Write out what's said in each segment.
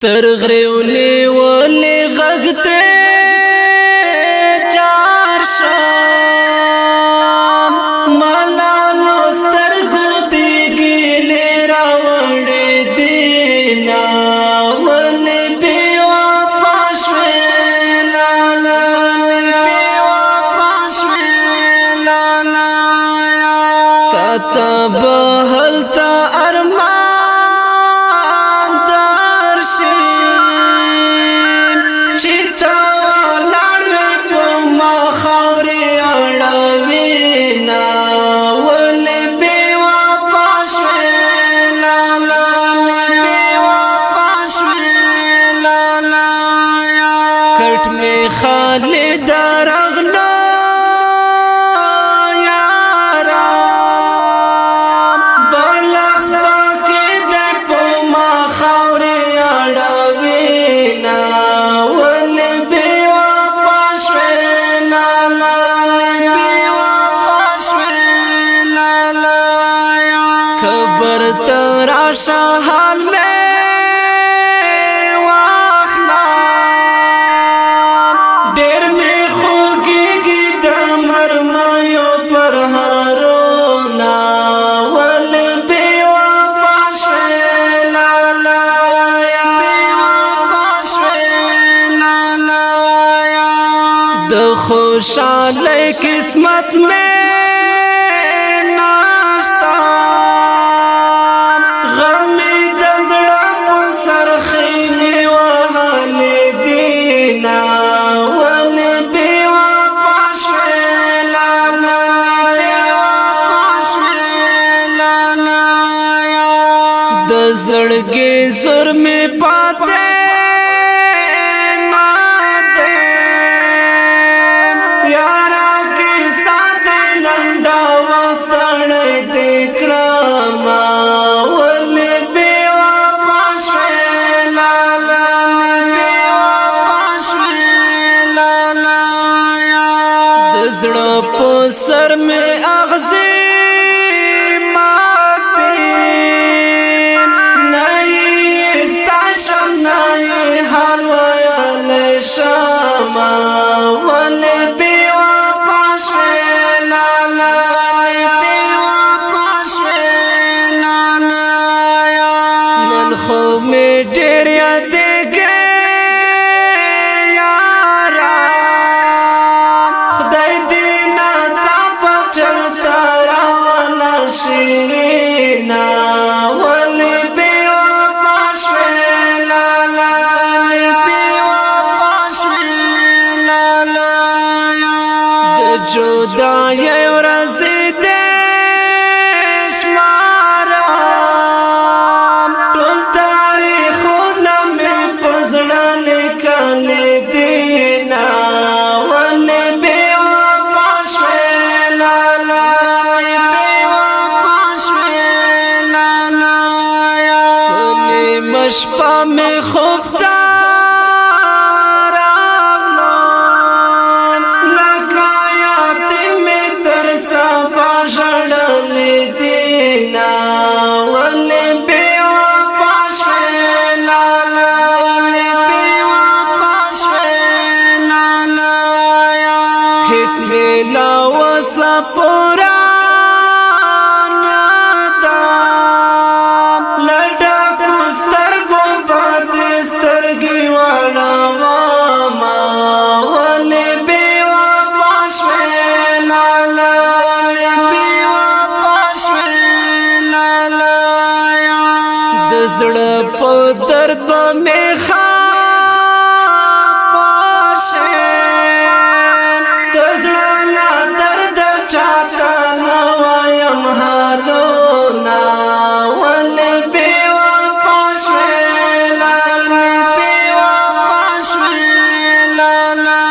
تر غریونی ولی غگتے چار شام ملالو سترگو دیگی لی راوڑی دینا ولی بیوا پاشوی لالا بیوا پاشوی لالا تا بہل تا ارمان خالد رغنا یارا بلخ باکی دی پوما خوری اڑوینا ولی بیوا پاشوی لالا بیوا پاشوی لالا کبر تراشا حال میں خوشحالی قسمت میں ناشتا غمی دزڑا پسر خیمی وحالی دینا ولی بیوا پاشوی لالا بیوا پاشوی لالا دزڑگی زر میں پاتے سر میں اغزی ماتی نئی استاشم نئی حلویل شاما ولی بیوا پاشوی لالا بیوا پاشوی لالا من خو میں دیر یادے شیرینا ولی بیوا پاشوی لالا بیوا پاشوی لالا جدائی ورزی دیش مارام طول تاریخونا میں پزڑا لکھالی دینا ولی بیوا پاشوی لالا شپا میں خوب تاراغلون لکایات میں ترسا پاشڑل دینا ولی بیوا پاشوی لالا ولی بیوا پاشوی لالا حس میلا وسا پورا زړه په درد مې خاپاشه د زړه لا درد چاته نه وایم حالونه ولې بیوا پاشوی لالا بیوا پاشوی لالا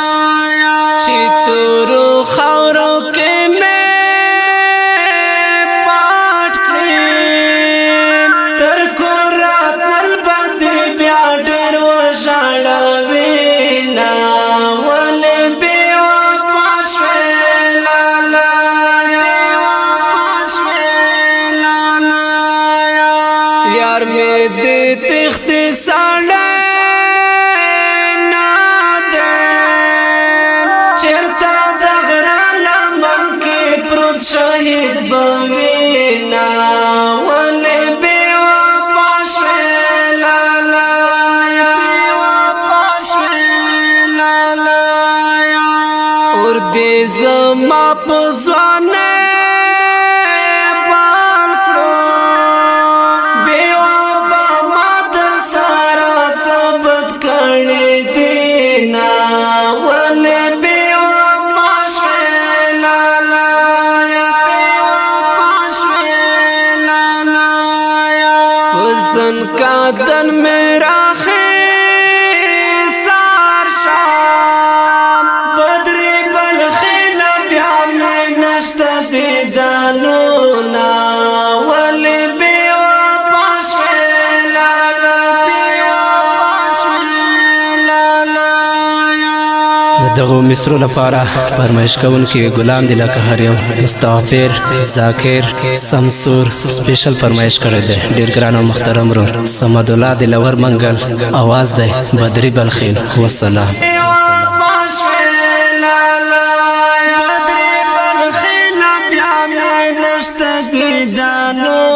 چې تورو خاورو کې تر کو رات نل باندې بیا ډېر په ځوانۍ بال کړو بیوا په ما در سره ثبت کړی دي نا ولې بیوا ما شوې لالا بیوا ما شوې لالا حسن کا دن میرا دغو مصرو لپاره فرمایش کوونکی ګلان دي لکه هر یو مستغفر ذاکر سمسور سپیشل فرمایش کړی دی ډیر ګران او محترم ورور صمد الله دلور منګل आवाज دی بدری بلخیل والسلام no